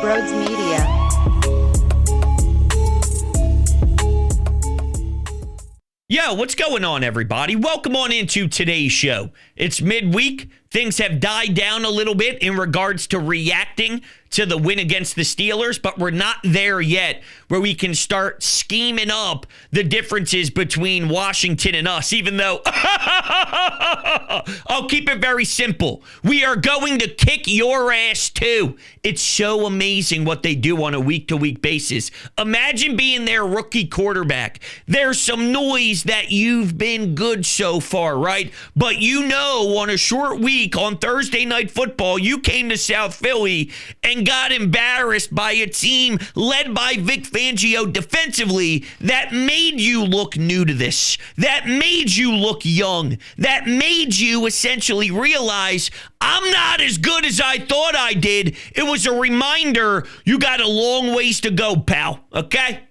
Broads Media. Yo, what's going on, everybody? Welcome on into today's show. It's midweek. Things have died down a little bit in regards to reacting to the win against the Steelers, but we're not there yet where we can start scheming up the differences between Washington and us, even though I'll keep it very simple. We are going to kick your ass too. It's so amazing what they do on a week-to-week basis. Imagine being their rookie quarterback. There's some noise that you've been good so far, right? But you know, on a short week on Thursday Night Football, you came to South Philly and got embarrassed by a team led by Vic Fangio defensively that made you look new to this, that made you look young, that made you essentially realize I'm not as good as I thought I did. It was a reminder you got a long ways to go, pal, okay?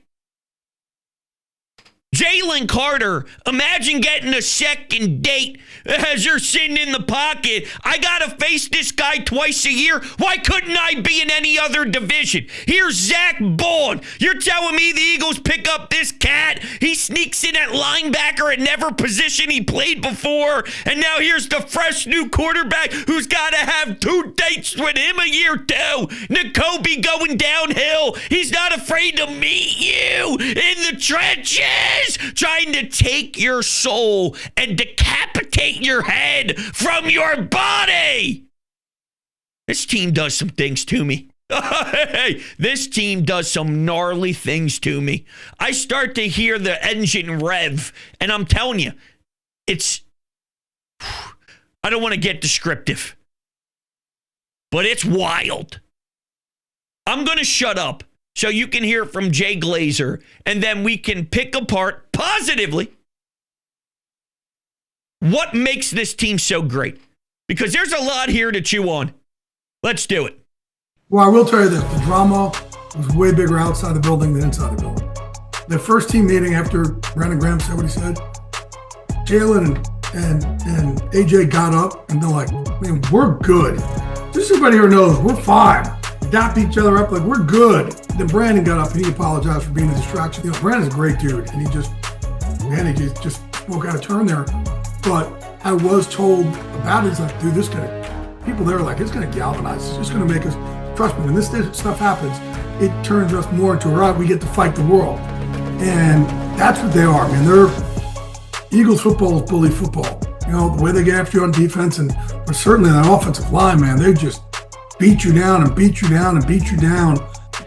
Jalen Carter, imagine getting a second date as you're sitting in the pocket. I got to face this guy twice a year. Why couldn't I be in any other division? Here's Zach Bond. You're telling me the Eagles pick up this cat? He sneaks in at linebacker at never position he played before. And now here's the fresh new quarterback who's got to have 2 dates with him a year too. N'Kobe going downhill. He's not afraid to meet you in the trenches, trying to take your soul and decapitate your head from your body. This team does some things to me. Hey, this team does some gnarly things to me. I start to hear the engine rev, and I'm telling you, I don't want to get descriptive, but it's wild. I'm going to shut up so you can hear from Jay Glazer, and then we can pick apart positively what makes this team so great. Because there's a lot here to chew on. Let's do it. Well, I will tell you this. The drama was way bigger outside the building than inside the building. The first team meeting after Brandon Graham said what he said, Jalen and AJ got up and they're like, man, we're good. Just so everybody here knows, we're fine. Dapped each other up like, we're good. Then Brandon got up and he apologized for being a distraction. You know, Brandon's a great dude, and he just spoke out of turn there. But I was told about it. He's like, dude, people there are like, it's gonna galvanize. It's just gonna make us, trust me, when this stuff happens, it turns us more into, right, we get to fight the world. And that's what they are, man. Eagles football is bully football. You know, the way they get after you on defense, but certainly that offensive line, man, they just beat you down and beat you down and beat you down.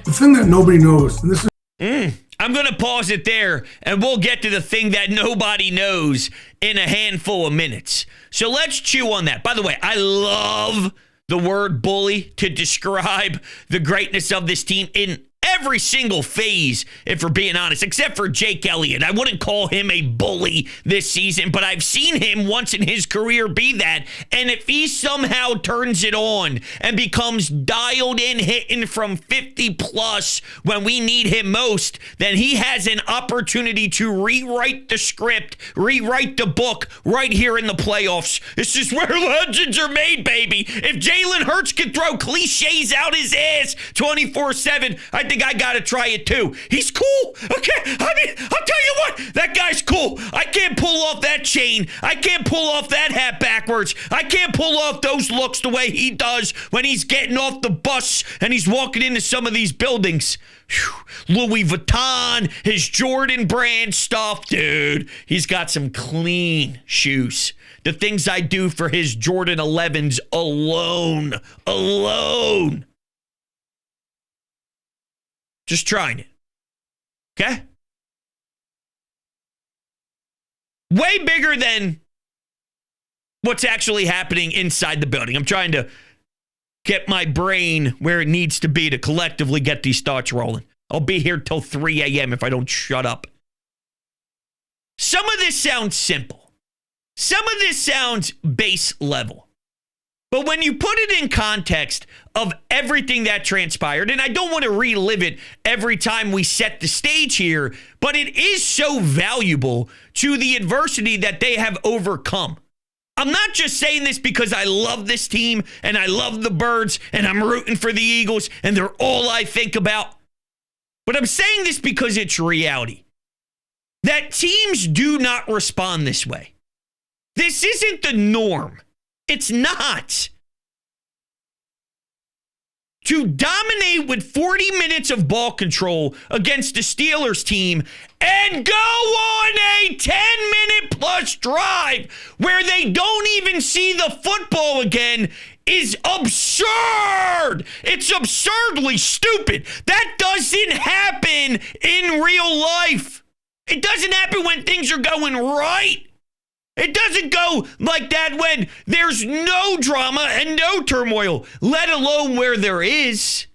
The thing that nobody knows, and this is... I'm going to pause it there, and we'll get to the thing that nobody knows in a handful of minutes. So let's chew on that. By the way, I love the word bully to describe the greatness of this team in every single phase, if we're being honest, except for Jake Elliott. I wouldn't call him a bully this season, but I've seen him once in his career be that. And if he somehow turns it on and becomes dialed in, hitting from 50 plus when we need him most, then he has an opportunity to rewrite the script, rewrite the book right here in the playoffs. This is where legends are made, baby. If Jalen Hurts could throw cliches out his ass 24/7, I think I got to try it too. He's cool. Okay. I mean, I'll tell you what, that guy's cool. I can't pull off that chain. I can't pull off that hat backwards. I can't pull off those looks the way he does when he's getting off the bus and he's walking into some of these buildings. Whew. Louis Vuitton, his Jordan brand stuff, dude. He's got some clean shoes. The things I do for his Jordan 11s alone. Just trying it. Okay? Way bigger than what's actually happening inside the building. I'm trying to get my brain where it needs to be to collectively get these thoughts rolling. I'll be here till 3 a.m. if I don't shut up. Some of this sounds simple. Some of this sounds base level. But when you put it in context of everything that transpired, and I don't want to relive it every time we set the stage here, but it is so valuable to the adversity that they have overcome. I'm not just saying this because I love this team and I love the Birds and I'm rooting for the Eagles and they're all I think about. But I'm saying this because it's reality. That teams do not respond this way. This isn't the norm. It's not. To dominate with 40 minutes of ball control against the Steelers team and go on a 10-minute plus drive where they don't even see the football again is absurd. It's absurdly stupid. That doesn't happen in real life. It doesn't happen when things are going right. It doesn't go like that when there's no drama and no turmoil, let alone where there is.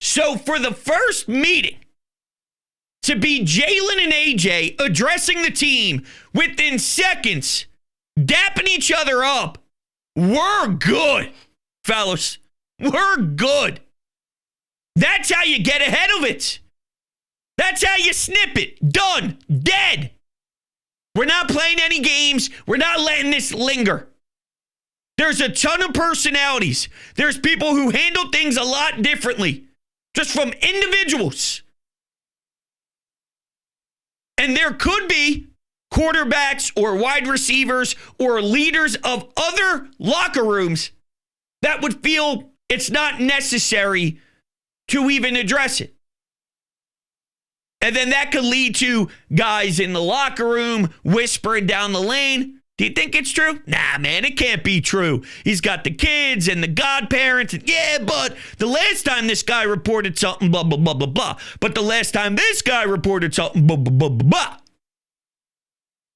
So for the first meeting to be Jalen and AJ addressing the team within seconds, dapping each other up, we're good, fellas. We're good. That's how you get ahead of it. That's how you snip it. Done. Dead. We're not playing any games. We're not letting this linger. There's a ton of personalities. There's people who handle things a lot differently, just from individuals. And there could be quarterbacks or wide receivers or leaders of other locker rooms that would feel it's not necessary to even address it. And then that could lead to guys in the locker room whispering down the lane. Do you think it's true? Nah, man, it can't be true. He's got the kids and the godparents. And yeah, but the last time this guy reported something, blah, blah, blah, blah, blah. But the last time this guy reported something, blah, blah, blah, blah, blah.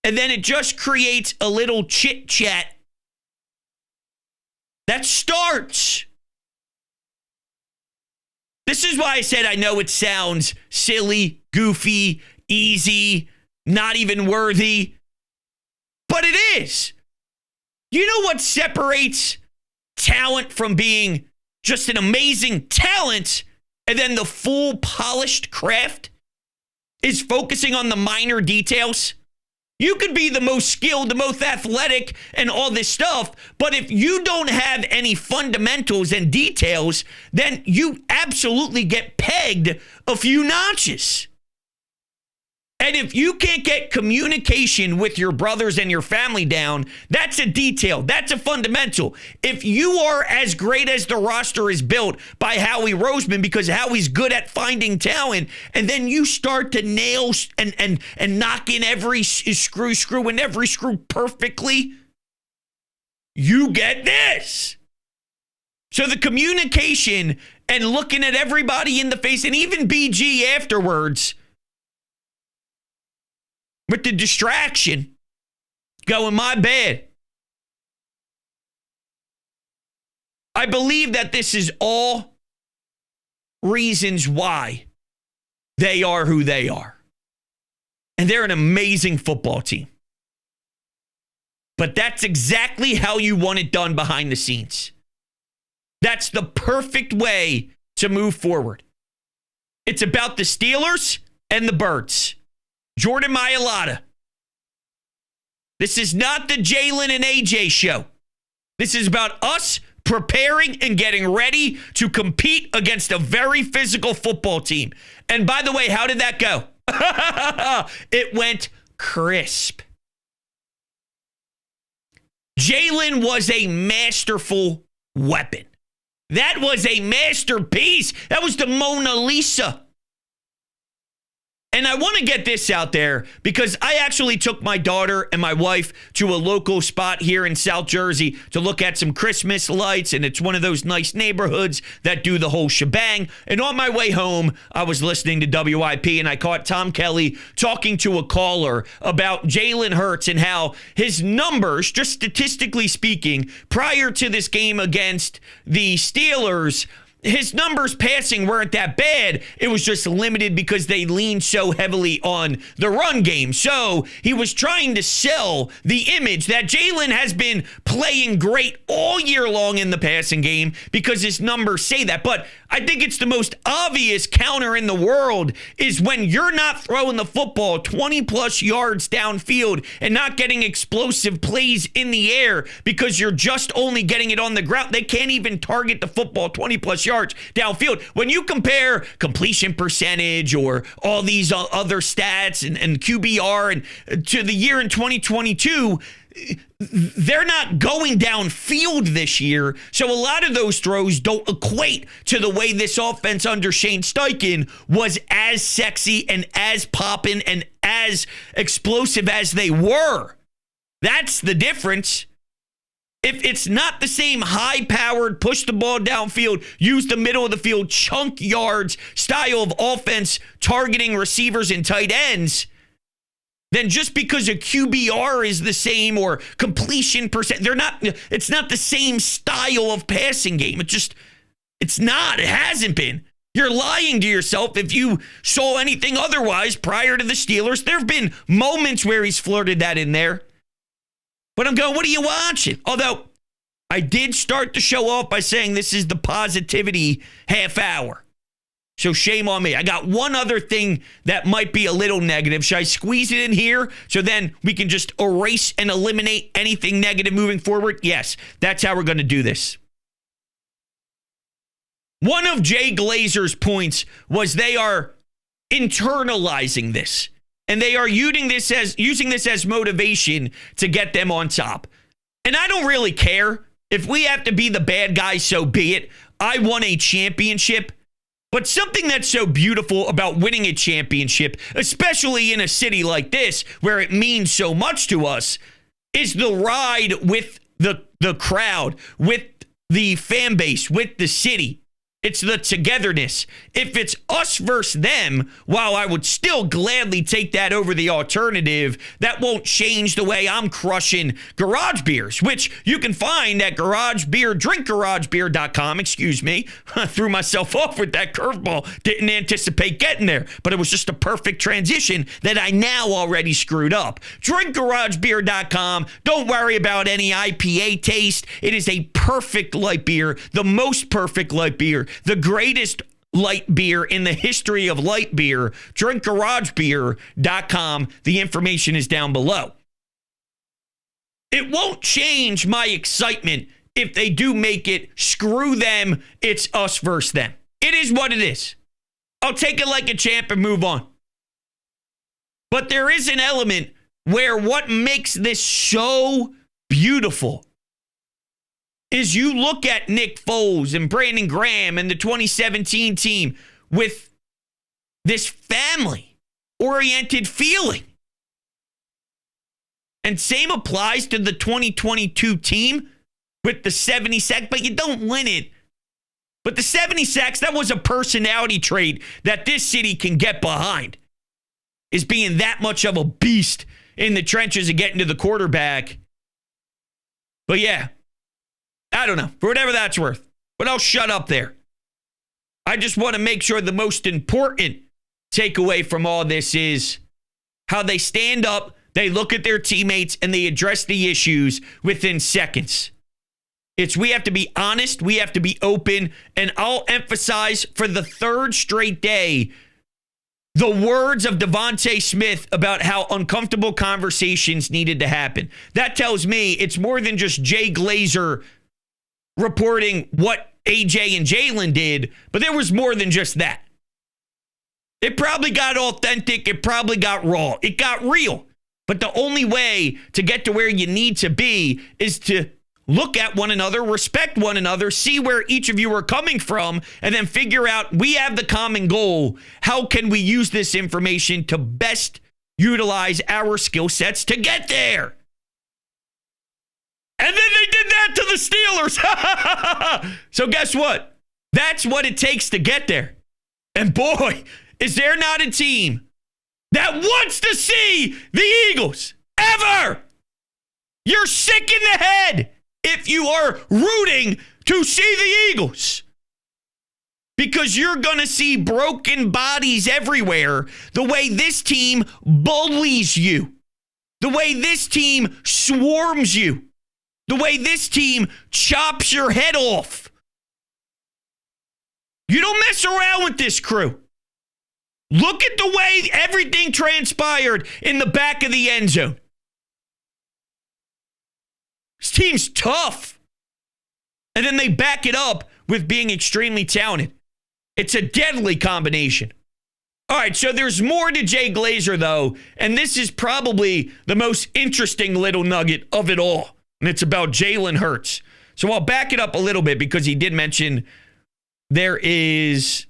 And then it just creates a little chit chat that starts. This is why I said I know it sounds silly, goofy, easy, not even worthy, but it is. You know what separates talent from being just an amazing talent and then the full polished craft is focusing on the minor details? You could be the most skilled, the most athletic, and all this stuff, but if you don't have any fundamentals and details, then you absolutely get pegged a few notches. And if you can't get communication with your brothers and your family down, that's a detail. That's a fundamental. If you are as great as the roster is built by Howie Roseman because Howie's good at finding talent, and then you start to nail and knock in every screw and every screw perfectly, you get this. So the communication and looking at everybody in the face, and even BG afterwards, with the distraction, going, my bad. I believe that this is all reasons why they are who they are. And they're an amazing football team. But that's exactly how you want it done behind the scenes. That's the perfect way to move forward. It's about the Steelers and the Birds. Jordan Mailata. This is not the Jalen and AJ show. This is about us preparing and getting ready to compete against a very physical football team. And by the way, how did that go? It went crisp. Jalen was a masterful weapon. That was a masterpiece. That was the Mona Lisa. And I want to get this out there because I actually took my daughter and my wife to a local spot here in South Jersey to look at some Christmas lights, and it's one of those nice neighborhoods that do the whole shebang. And on my way home, I was listening to WIP, and I caught Tom Kelly talking to a caller about Jalen Hurts and how his numbers, just statistically speaking, prior to this game against the Steelers, his numbers passing weren't that bad. It was just limited because they leaned so heavily on the run game. So he was trying to sell the image that Jalen has been playing great all year long in the passing game because his numbers say that. But I think it's the most obvious counter in the world is when you're not throwing the football 20 plus yards downfield and not getting explosive plays in the air because you're just only getting it on the ground. They can't even target the football 20 plus yards downfield. When you compare completion percentage or all these other stats and QBR and to the year in 2022, they're not going downfield this year. So a lot of those throws don't equate to the way this offense under Shane Steichen was as sexy and as poppin' and as explosive as they were. That's the difference. If it's not the same high-powered, push the ball downfield, use the middle of the field, chunk yards style of offense targeting receivers and tight ends, then just because a QBR is the same or completion percent, it's not the same style of passing game. It's not. It hasn't been. You're lying to yourself if you saw anything otherwise prior to the Steelers. There have been moments where he's flirted that in there. But I'm going, what are you watching? Although I did start the show off by saying this is the positivity half hour. So shame on me. I got one other thing that might be a little negative. Should I squeeze it in here so then we can just erase and eliminate anything negative moving forward? Yes, that's how we're going to do this. One of Jay Glazer's points was they are internalizing this. And they are using this as motivation to get them on top. And I don't really care. If we have to be the bad guy, so be it. I won a championship. But something that's so beautiful about winning a championship, especially in a city like this, where it means so much to us, is the ride with the crowd, with the fan base, with the city. It's the togetherness. If it's us versus them, while I would still gladly take that over the alternative, that won't change the way I'm crushing garage beers, which you can find at drinkgaragebeer.com. Excuse me. I threw myself off with that curveball. Didn't anticipate getting there, but it was just a perfect transition that I now already screwed up. Drinkgaragebeer.com. Don't worry about any IPA taste. It is a perfect light beer, the most perfect light beer. The greatest light beer in the history of light beer. Drinkgaragebeer.com. The information is down below. It won't change my excitement if they do make it screw them, it's us versus them. It is what it is. I'll take it like a champ and move on. But there is an element where what makes this so beautiful is you look at Nick Foles and Brandon Graham and the 2017 team with this family-oriented feeling. And same applies to the 2022 team with the 70 sacks, but you don't win it. But the 70 sacks, that was a personality trait that this city can get behind, is being that much of a beast in the trenches and getting to the quarterback. But yeah, I don't know, for whatever that's worth. But I'll shut up there. I just want to make sure the most important takeaway from all this is how they stand up, they look at their teammates, and they address the issues within seconds. We have to be honest, we have to be open, and I'll emphasize for the third straight day the words of Devontae Smith about how uncomfortable conversations needed to happen. That tells me it's more than just Jay Glazer reporting what AJ and Jalen did, but there was more than just that. It probably got authentic. It probably got raw. It got real. But the only way to get to where you need to be is to look at one another, respect one another, see where each of you are coming from, and then figure out we have the common goal. How can we use this information to best utilize our skill sets to get there? And then they did that to the Steelers. So guess what? That's what it takes to get there. And boy, is there not a team that wants to see the Eagles ever. You're sick in the head if you are rooting to see the Eagles. because you're going to see broken bodies everywhere the way this team bullies you, the way this team swarms you, the way this team chops your head off. You don't mess around with this crew. Look at the way everything transpired in the back of the end zone. This team's tough. And then they back it up with being extremely talented. It's a deadly combination. All right, so there's more to Jay Glazer, though, and this is probably the most interesting little nugget of it all, and it's about Jalen Hurts. So I'll back it up a little bit because he did mention there is,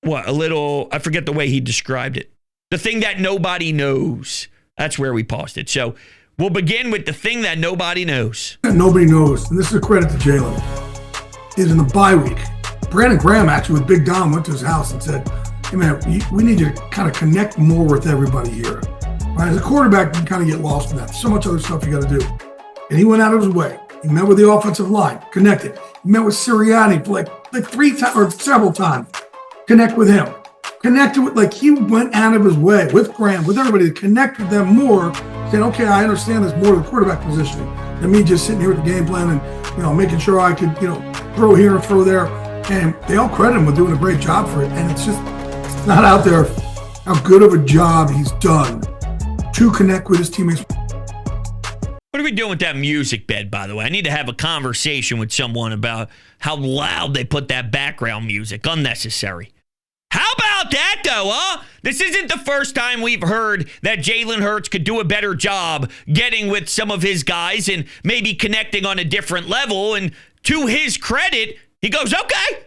I forget the way he described it. The thing that nobody knows. That's where we paused it. So we'll begin with the thing that nobody knows. Nobody knows, and this is a credit to Jalen, is in the bye week. Brandon Graham actually with Big Dom went to his house and said, hey man, we need you to kind of connect more with everybody here. Right? As a quarterback, you can kind of get lost in that. So much other stuff you got to do. And he went out of his way. He met with the offensive line, connected. He met with Sirianni for like 3 times or several times. Connect with him. Connected with, he went out of his way with Graham, with everybody to connect with them more, saying, okay, I understand there's more to the quarterback position than me just sitting here with the game plan and, making sure I could, throw here and throw there. And they all credit him with doing a great job for it. And it's not out there how good of a job he's done to connect with his teammates. What are we doing with that music bed, by the way? I need to have a conversation with someone about how loud they put that background music. Unnecessary. How about that, though, huh? This isn't the first time we've heard that Jalen Hurts could do a better job getting with some of his guys and maybe connecting on a different level. And to his credit, he goes, okay.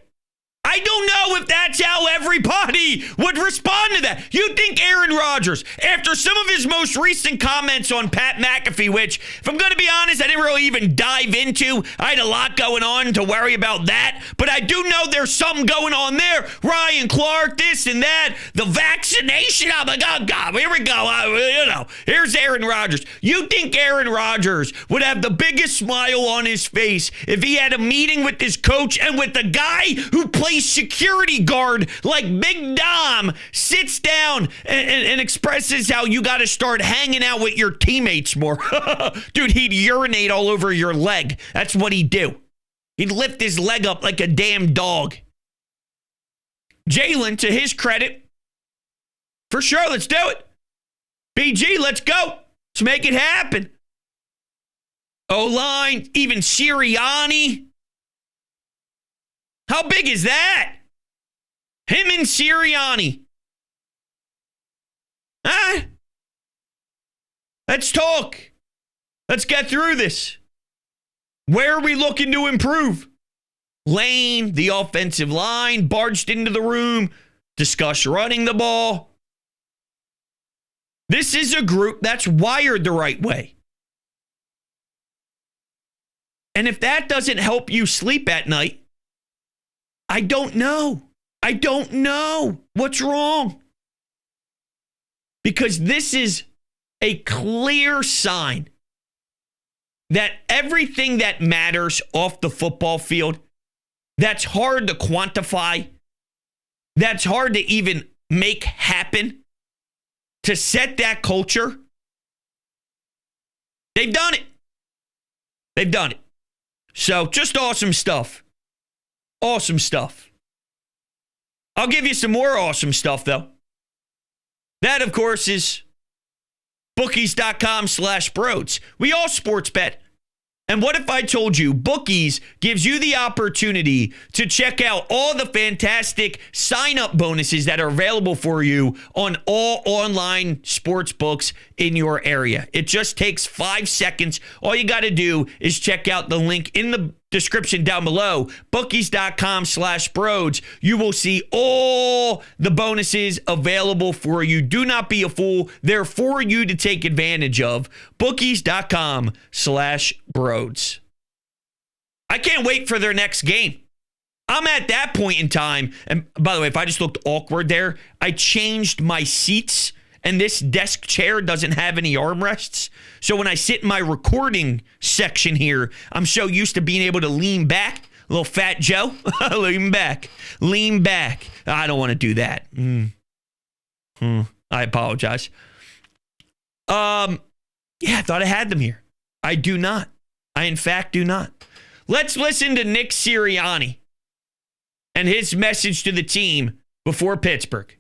I don't know if that's how everybody would respond to that. You think Aaron Rodgers, after some of his most recent comments on Pat McAfee, which, if I'm going to be honest, I didn't really even dive into. I had a lot going on to worry about that. But I do know there's something going on there. Ryan Clark, this and that, the vaccination. I'm like, oh, God, here we go. Here's Aaron Rodgers. You think Aaron Rodgers would have the biggest smile on his face if he had a meeting with his coach and with the guy who plays security guard like Big Dom sits down and expresses how you got to start hanging out with your teammates more? Dude, he'd urinate all over your leg. That's what he'd do. He'd lift his leg up like a damn dog. Jalen, to his credit, for sure, let's do it. BG, let's go. Let's make it happen. O-line, even Sirianni. How big is that? Him and Sirianni. Let's talk. Let's get through this. Where are we looking to improve? Lane, the offensive line, barged into the room, discuss running the ball. This is a group that's wired the right way. And if that doesn't help you sleep at night, I don't know. I don't know what's wrong. Because this is a clear sign that everything that matters off the football field, that's hard to quantify, that's hard to even make happen, to set that culture, they've done it. They've done it. So just awesome stuff. Awesome stuff. I'll give you some more awesome stuff, though. That, of course, is bookies.com/broads. We all sports bet. And what if I told you Bookies gives you the opportunity to check out all the fantastic sign-up bonuses that are available for you on all online sports books in your area? It just takes 5 seconds. All you got to do is check out the link in the description down below, bookies.com/broads. You will see all the bonuses available for you. Do not be a fool. They're for you to take advantage of. Bookies.com/broads. I can't wait for their next game. I'm at that point in time. And by the way, if I just looked awkward there, I changed my seats. And this desk chair doesn't have any armrests. So when I sit in my recording section here, I'm so used to being able to lean back Little fat Joe. Lean back. Lean back. I don't want to do that. I apologize. Yeah, I thought I had them here. I do not. I, in fact, do not. Let's listen to Nick Sirianni and his message to the team before Pittsburgh.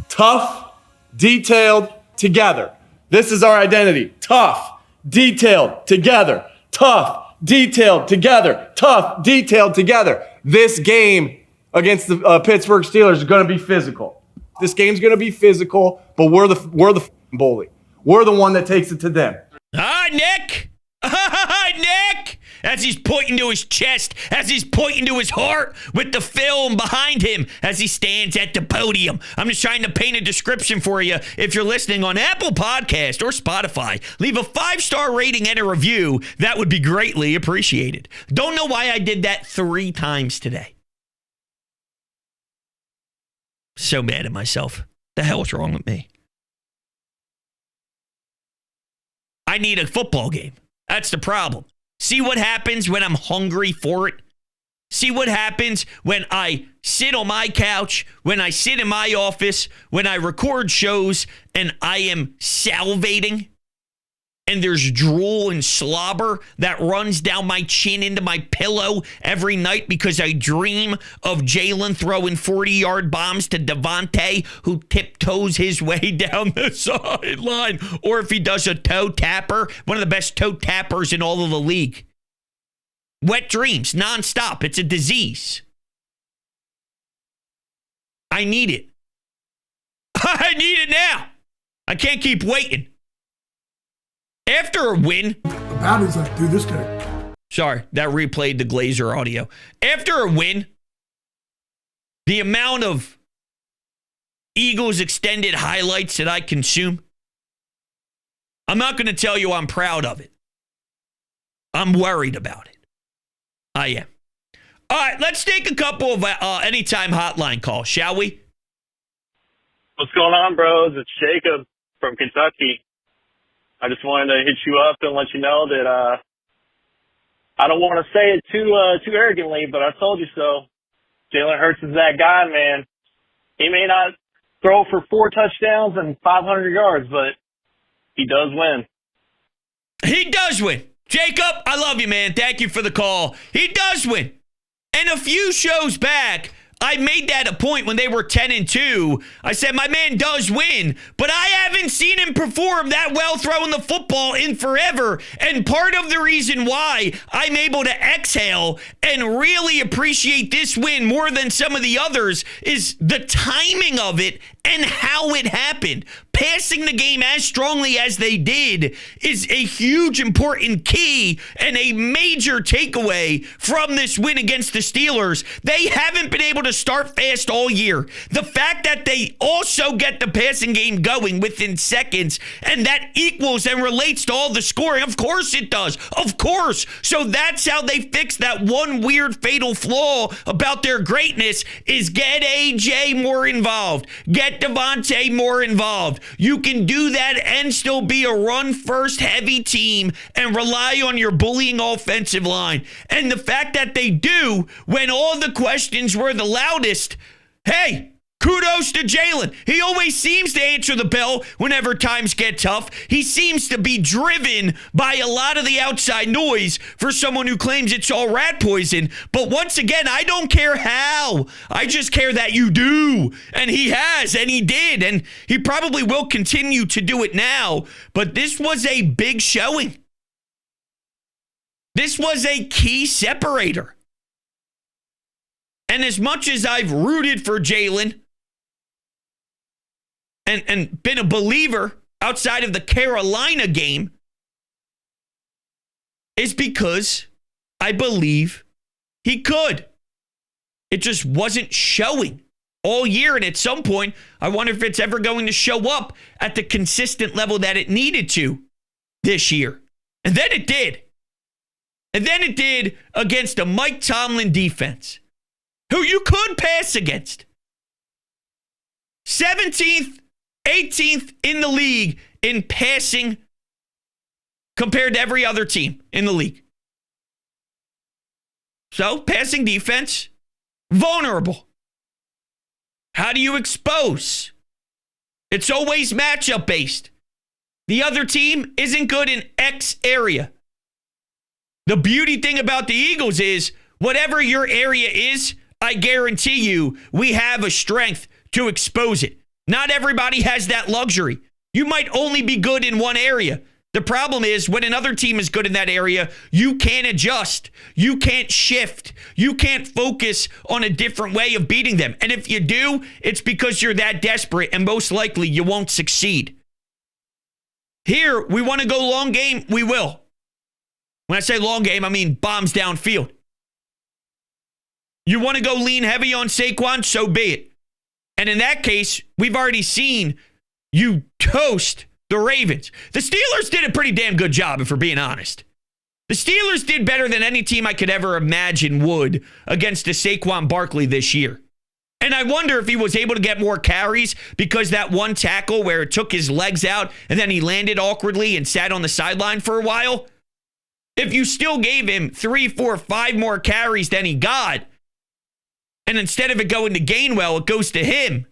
Tough, detailed, together. This is our identity. Tough, detailed, together. Tough, detailed, together. Tough, detailed, together. This game against the Pittsburgh Steelers is going to be physical. This game's going to be physical, but we're the bully. We're the one that takes it to them. Hi, Nick. Hi, Nick. As he's pointing to his chest, as he's pointing to his heart with the film behind him as he stands at the podium. I'm just trying to paint a description for you. If you're listening on Apple Podcast or Spotify, leave a 5-star rating and a review. That would be greatly appreciated. Don't know why I did that 3 times today. So mad at myself. The hell's wrong with me? I need a football game. That's the problem. See what happens when I'm hungry for it? See what happens when I sit on my couch, when I sit in my office, when I record shows and I am salivating and there's drool and slobber that runs down my chin into my pillow every night because I dream of Jalen throwing 40-yard bombs to Devontae, who tiptoes his way down the sideline, or if he does a toe tapper, one of the best toe tappers in all of the league. Wet dreams, nonstop. It's a disease. I need it. I need it now. I can't keep waiting. After a win. The bounty's like, dude, this guy. Sorry, that replayed the Glazer audio. After a win, the amount of Eagles extended highlights that I consume, I'm not going to tell you I'm proud of it. I'm worried about it. I am. All right, let's take a couple of anytime hotline calls, shall we? What's going on, bros? It's Jacob from Kentucky. I just wanted to hit you up and let you know that I don't want to say it too arrogantly, but I told you so. Jalen Hurts is that guy, man. He may not throw for 4 touchdowns and 500 yards, but he does win. He does win. Jacob, I love you, man. Thank you for the call. He does win. And a few shows back, I made that a point when they were 10-2. I said, my man does win, but I haven't seen him perform that well throwing the football in forever. And part of the reason why I'm able to exhale and really appreciate this win more than some of the others is the timing of it and how it happened. Passing the game as strongly as they did is a huge, important key and a major takeaway from this win against the Steelers. They haven't been able to start fast all year. The fact that they also get the passing game going within seconds and that equals and relates to all the scoring, of course it does. Of course. So that's how they fix that one weird fatal flaw about their greatness is get AJ more involved. Get Devontae more involved. You can do that and still be a run-first heavy team and rely on your bullying offensive line. And the fact that they do, when all the questions were the loudest, hey, kudos to Jalen. He always seems to answer the bell whenever times get tough. He seems to be driven by a lot of the outside noise for someone who claims it's all rat poison. But once again, I don't care how. I just care that you do. And he has, and he did, and he probably will continue to do it now. But this was a big showing. This was a key separator. And as much as I've rooted for Jalen, and been a believer outside of the Carolina game, is because I believe he could. It just wasn't showing all year. And at some point, I wonder if it's ever going to show up at the consistent level that it needed to this year. And then it did. And then it did against a Mike Tomlin defense, who you could pass against. 17th, 18th in the league in passing compared to every other team in the league. So, passing defense, vulnerable. How do you expose? It's always matchup based. The other team isn't good in X area. The beauty thing about the Eagles is whatever your area is, I guarantee you we have a strength to expose it. Not everybody has that luxury. You might only be good in one area. The problem is when another team is good in that area, you can't adjust. You can't shift. You can't focus on a different way of beating them. And if you do, it's because you're that desperate and most likely you won't succeed. Here, we want to go long game, we will. When I say long game, I mean bombs downfield. You want to go lean heavy on Saquon, so be it. And in that case, we've already seen you toast the Ravens. The Steelers did a pretty damn good job, if we're being honest. The Steelers did better than any team I could ever imagine would against a Saquon Barkley this year. And I wonder if he was able to get more carries because that one tackle where it took his legs out and then he landed awkwardly and sat on the sideline for a while. If you still gave him 3, 4, 5 more carries than he got, and instead of it going to Gainwell, it goes to him.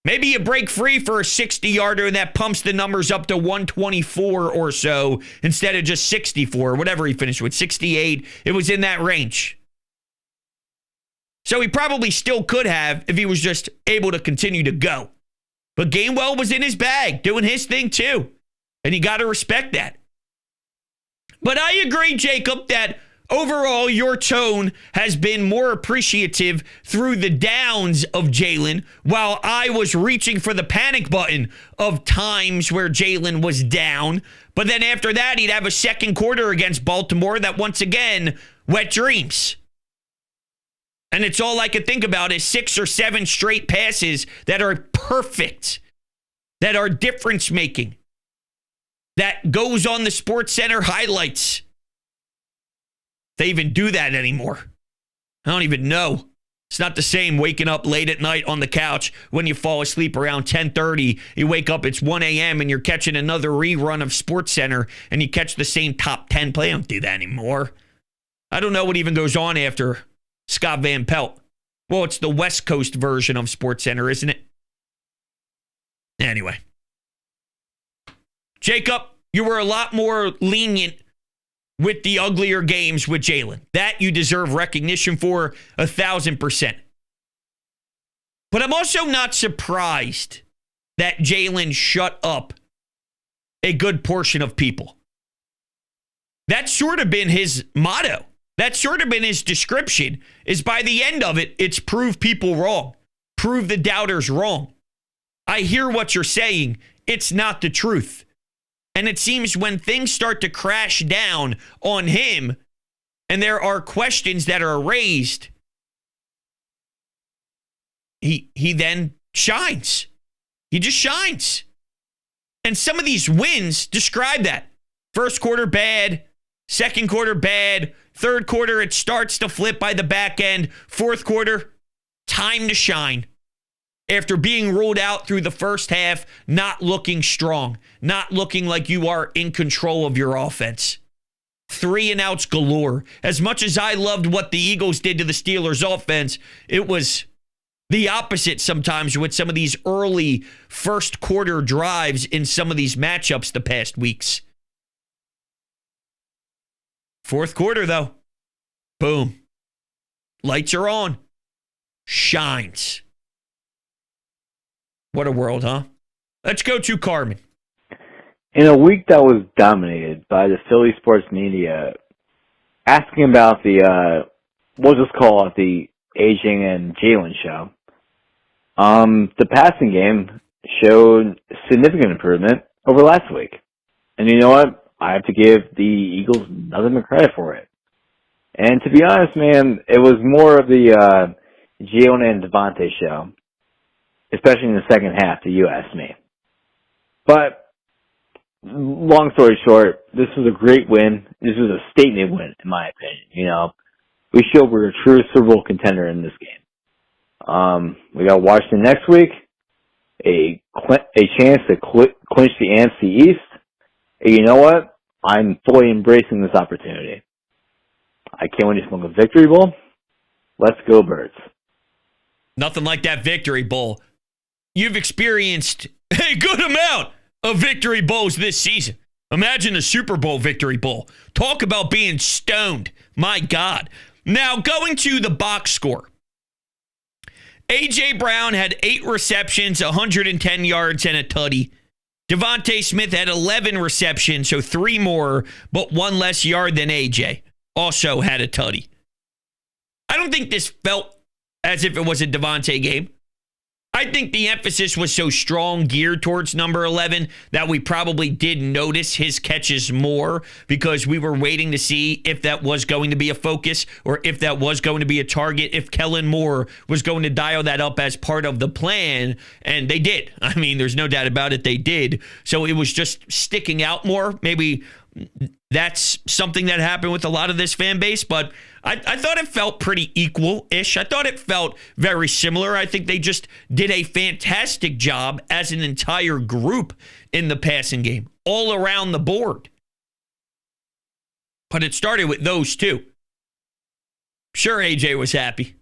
Maybe you break free for a 60-yarder and that pumps the numbers up to 124 or so instead of just 64, whatever he finished with, 68. It was in that range. So he probably still could have if he was just able to continue to go. But Gainwell was in his bag, doing his thing too. And you got to respect that. But I agree, Jacob, that overall, your tone has been more appreciative through the downs of Jalen, while I was reaching for the panic button of times where Jalen was down. But then after that, he'd have a second quarter against Baltimore that once again, wet dreams. And it's all I could think about is 6 or 7 straight passes that are perfect, that are difference-making, that goes on the SportsCenter highlights. They even do that anymore. I don't even know. It's not the same waking up late at night on the couch when you fall asleep around 10:30. You wake up, it's 1 a.m. and you're catching another rerun of SportsCenter and you catch the same top 10 play. I don't do that anymore. I don't know what even goes on after Scott Van Pelt. Well, it's the West Coast version of SportsCenter, isn't it? Anyway. Jacob, you were a lot more lenient with the uglier games with Jalen. That you deserve recognition for 1,000%. But I'm also not surprised that Jalen shut up a good portion of people. That's sort of been his motto. That's sort of been his description, is by the end of it, it's prove people wrong. Prove the doubters wrong. I hear what you're saying. It's not the truth. And it seems when things start to crash down on him and there are questions that are raised, he then shines. He just shines. And some of these wins describe that. First quarter bad, second quarter bad, third quarter it starts to flip by the back end, fourth quarter time to shine. After being ruled out through the first half, not looking strong, not looking like you are in control of your offense. 3-and-outs galore. As much as I loved what the Eagles did to the Steelers' offense, it was the opposite sometimes with some of these early first quarter drives in some of these matchups the past weeks. Fourth quarter, though. Boom. Lights are on. Shines. What a world, huh? Let's go to Carmen. In a week that was dominated by the Philly sports media, asking about the, we'll just call it the aging and Jalen show, the passing game showed significant improvement over last week. And you know what? I have to give the Eagles nothing but credit for it. And to be honest, man, it was more of the Jalen and Devontae show, especially in the second half, if you ask me. But long story short, this was a great win. This was a statement win, in my opinion. You know, we showed we're a true Super Bowl contender in this game. We got Washington next week, a chance to clinch the NFC East. And you know what? I'm fully embracing this opportunity. I can't wait to smoke a Victory Bowl. Let's go, Birds. Nothing like that Victory Bowl. You've experienced a good amount of Victory Bowls this season. Imagine a Super Bowl Victory Bowl. Talk about being stoned. My God. Now, going to the box score. A.J. Brown had 8 receptions, 110 yards, and a tutty. Devontae Smith had 11 receptions, so 3 more, but 1 less yard than A.J. Also had a tutty. I don't think this felt as if it was a Devontae game. I think the emphasis was so strong geared towards number 11 that we probably did notice his catches more because we were waiting to see if that was going to be a focus or if that was going to be a target, if Kellen Moore was going to dial that up as part of the plan, and they did. I mean, there's no doubt about it, they did. So it was just sticking out more. Maybe that's something that happened with a lot of this fan base, but I thought it felt pretty equal-ish. I thought it felt very similar. I think they just did a fantastic job as an entire group in the passing game, all around the board. But it started with those two. Sure, AJ was happy.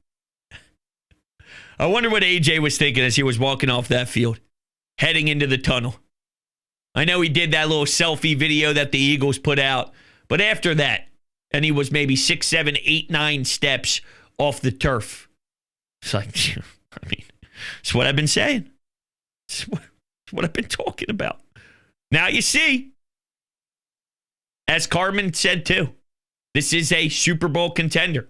I wonder what AJ was thinking as he was walking off that field, heading into the tunnel. I know he did that little selfie video that the Eagles put out, but after that, and he was maybe 6, 7, 8, 9 steps off the turf. It's like, I mean, it's what I've been saying. It's what I've been talking about. Now you see, as Carmen said too, this is a Super Bowl contender.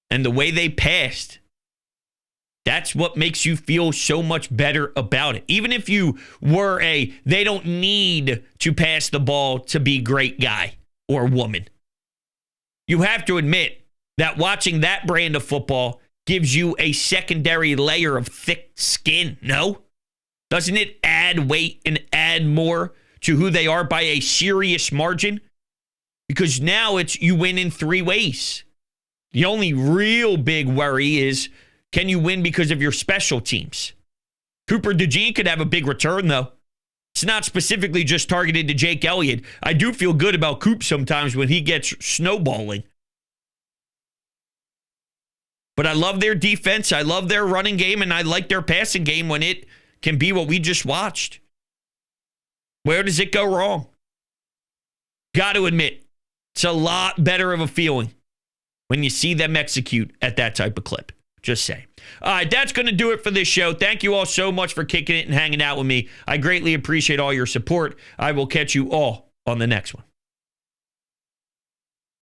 And the way they passed, that's what makes you feel so much better about it. Even if you were they don't need to pass the ball to be great guy or woman. You have to admit that watching that brand of football gives you a secondary layer of thick skin, no? Doesn't it add weight and add more to who they are by a serious margin? Because now it's you win in 3 ways. The only real big worry is, can you win because of your special teams? Cooper DeJean could have a big return, though. It's not specifically just targeted to Jake Elliott. I do feel good about Coop sometimes when he gets snowballing. But I love their defense. I love their running game, and I like their passing game when it can be what we just watched. Where does it go wrong? Got to admit, it's a lot better of a feeling when you see them execute at that type of clip. Just saying. All right, that's going to do it for this show. Thank you all so much for kicking it and hanging out with me. I greatly appreciate all your support. I will catch you all on the next one.